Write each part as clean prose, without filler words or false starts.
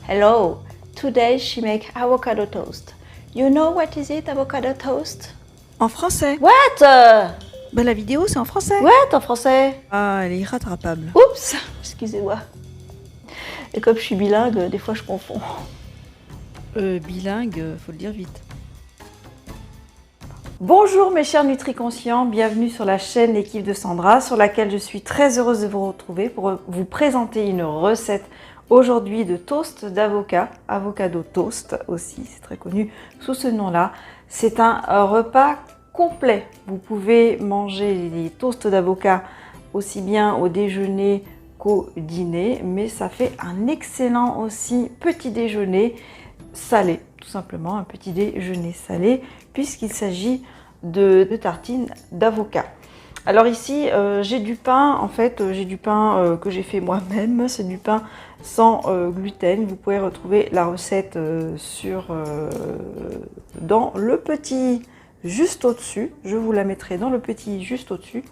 Hello, today she make avocado toast. You know what is it, avocado toast? En français. What? Ben, la vidéo, c'est en français. What en français? Ah, elle est irrattrapable. Oups, excusez-moi. Et comme je suis bilingue, des fois je confonds. Bilingue, faut le dire vite. Bonjour mes chers NutriConscients, bienvenue sur la chaîne L'équipe de Sandra, sur laquelle je suis très heureuse de vous retrouver pour vous présenter une recette aujourd'hui de toast d'avocat, avocado toast aussi, c'est très connu sous ce nom-là. C'est un repas complet. Vous pouvez manger des toasts d'avocat aussi bien au déjeuner qu'au dîner, mais ça fait un excellent aussi petit déjeuner salé, tout simplement un petit déjeuner salé, puisqu'il s'agit de tartines d'avocat. Alors ici, j'ai du pain, en fait, j'ai du pain que j'ai fait moi-même, c'est du pain sans gluten. Vous pouvez retrouver la recette dans le petit juste au-dessus. Je vous la mettrai dans le petit juste au-dessus.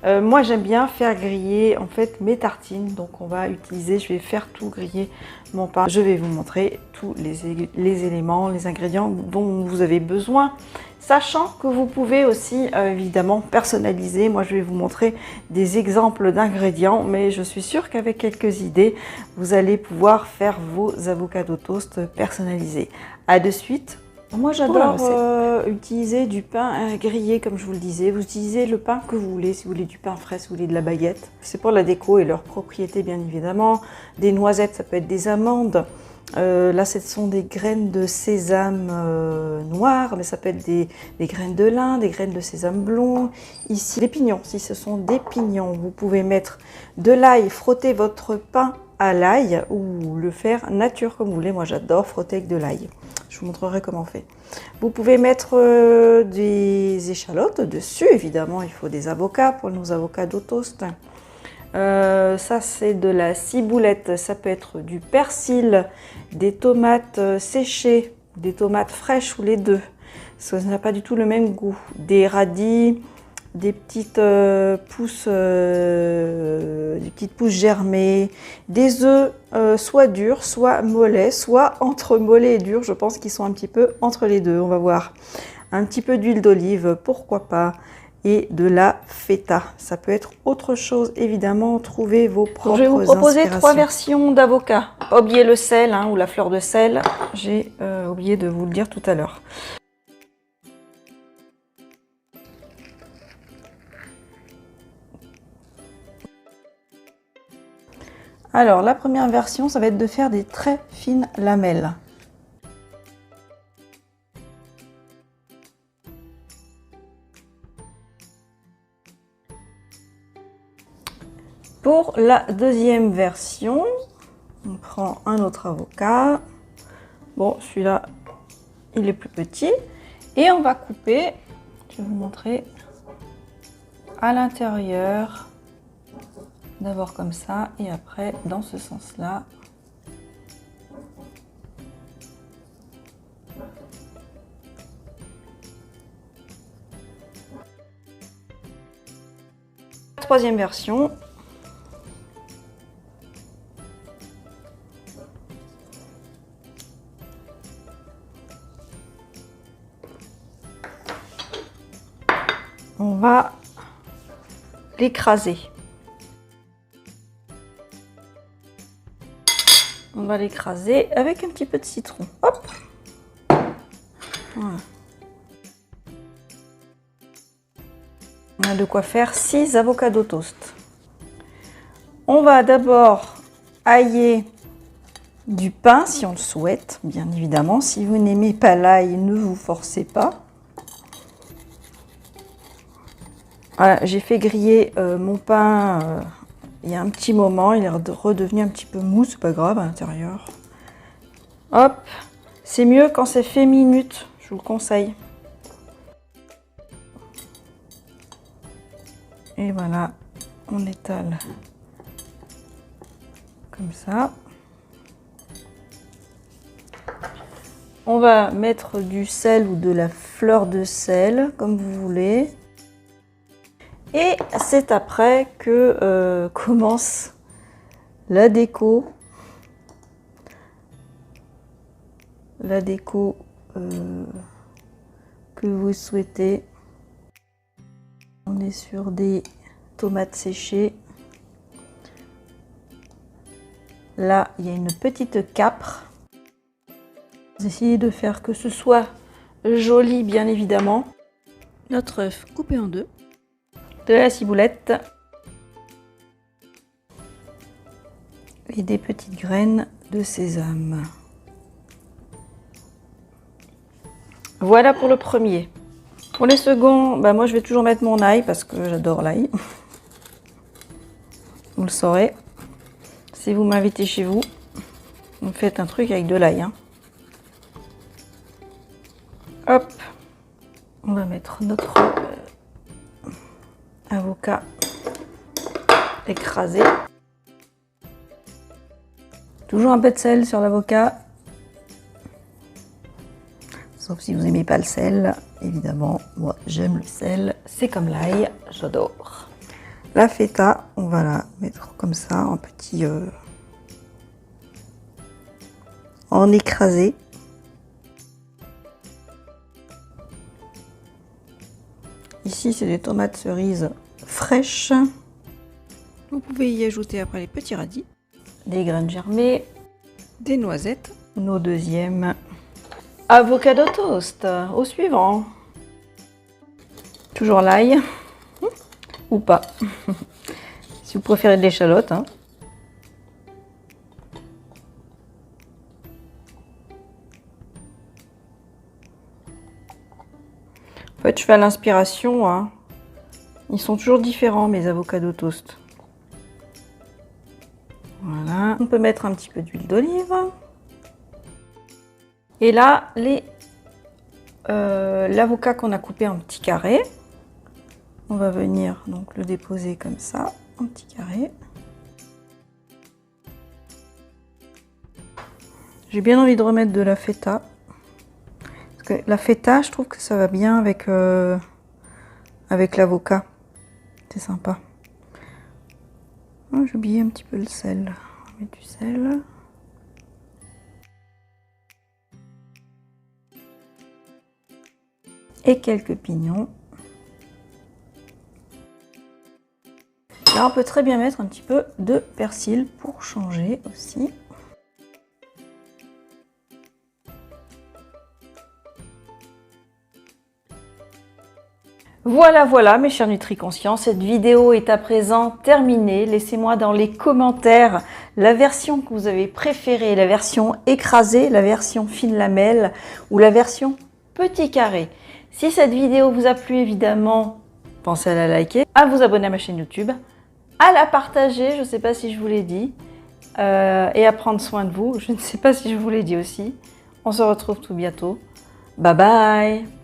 Moi, j'aime bien faire griller en fait mes tartines. Donc, on va utiliser, je vais faire tout griller mon pain. Je vais vous montrer tous les éléments, les ingrédients dont vous avez besoin. Sachant que vous pouvez aussi évidemment personnaliser. Moi, je vais vous montrer des exemples d'ingrédients, mais je suis sûre qu'avec quelques idées, vous allez pouvoir faire vos avocados toast personnalisés. À de suite. Moi, j'adore utiliser du pain grillé, comme je vous le disais. Vous utilisez le pain que vous voulez, si vous voulez du pain frais, si vous voulez de la baguette. C'est pour la déco et leurs propriétés, bien évidemment. Des noisettes, ça peut être des amandes. Là, ce sont des graines de sésame noires, mais ça peut être des graines de lin, des graines de sésame blond. Ici, des pignons, si ce sont des pignons. Vous pouvez mettre de l'ail, frotter votre pain à l'ail ou le faire nature comme vous voulez. Moi, j'adore frotter avec de l'ail. Je vous montrerai comment on fait. Vous pouvez mettre des échalotes dessus, évidemment. Il faut des avocats pour nos avocados toast. Ça, c'est de la ciboulette. Ça peut être du persil, des tomates séchées, des tomates fraîches ou les deux. Parce que ça n'a pas du tout le même goût. Des radis, des petites pousses germées, des œufs soit durs, soit mollets, soit entre mollets et durs. Je pense qu'ils sont un petit peu entre les deux. On va voir. Un petit peu d'huile d'olive, pourquoi pas. Et de la feta. Ça peut être autre chose, évidemment. Trouvez vos propres inspirations. Je vais vous proposer 3 versions d'avocat. Pas oublier le sel ou la fleur de sel. J'ai oublié de vous le dire tout à l'heure. Alors, la première version, ça va être de faire des très fines lamelles. Pour la deuxième version, on prend un autre avocat. Bon, celui-là, il est plus petit. Et on va couper, je vais vous montrer, à l'intérieur. D'abord comme ça, et après dans ce sens-là. Troisième version. On va l'écraser. On va l'écraser avec un petit peu de citron. Hop. Voilà. On a de quoi faire 6 avocados toast. On va d'abord ailler du pain si on le souhaite, bien évidemment. Si vous n'aimez pas l'ail, ne vous forcez pas. Voilà, j'ai fait griller mon pain il y a un petit moment, il est redevenu un petit peu mou, c'est pas grave à l'intérieur. Hop, c'est mieux quand c'est fait minute, je vous le conseille. Et voilà, on étale comme ça. On va mettre du sel ou de la fleur de sel, comme vous voulez. Et c'est après que commence la déco la déco que vous souhaitez. On est sur des tomates séchées. Là, il y a une petite capre. Essayez de faire que ce soit joli, bien évidemment. Notre œuf coupé en deux. De la ciboulette. Et des petites graines de sésame. Voilà pour le premier. Pour les seconds, bah moi je vais toujours mettre mon ail parce que j'adore l'ail. Vous le saurez. Si vous m'invitez chez vous, vous faites un truc avec de l'ail. Hein. Hop, on va mettre notre avocat écrasé. Toujours un peu de sel sur l'avocat. Sauf si vous n'aimez pas le sel, évidemment, moi j'aime le sel, c'est comme l'ail, j'adore. La feta, on va la mettre comme ça, en petit, en écrasé. Ici, c'est des tomates cerises fraîches. Vous pouvez y ajouter après les petits radis, Des graines germées, des noisettes. nos deuxièmes. Avocado toast, au suivant. Toujours l'ail, ou pas, si vous préférez de l'échalote. Hein. En fait, je fais à l'inspiration. Hein. Ils sont toujours différents, mes avocados toast. Voilà. On peut mettre un petit peu d'huile d'olive. Et là, l'avocat qu'on a coupé en petits carrés, on va venir donc le déposer comme ça, en petits carrés. J'ai bien envie de remettre de la feta. Parce que la feta, je trouve que ça va bien avec, avec l'avocat. C'est sympa. Oh, j'ai oublié un petit peu le sel. On va mettre du sel. Et quelques pignons. Là, on peut très bien mettre un petit peu de persil pour changer aussi. Voilà mes chers NutriConscients, cette vidéo est à présent terminée. Laissez-moi dans les commentaires la version que vous avez préférée, la version écrasée, la version fine lamelle ou la version petit carré. Si cette vidéo vous a plu, évidemment, pensez à la liker, à vous abonner à ma chaîne YouTube, à la partager, je ne sais pas si je vous l'ai dit, et à prendre soin de vous, je ne sais pas si je vous l'ai dit aussi. On se retrouve tout bientôt. Bye bye!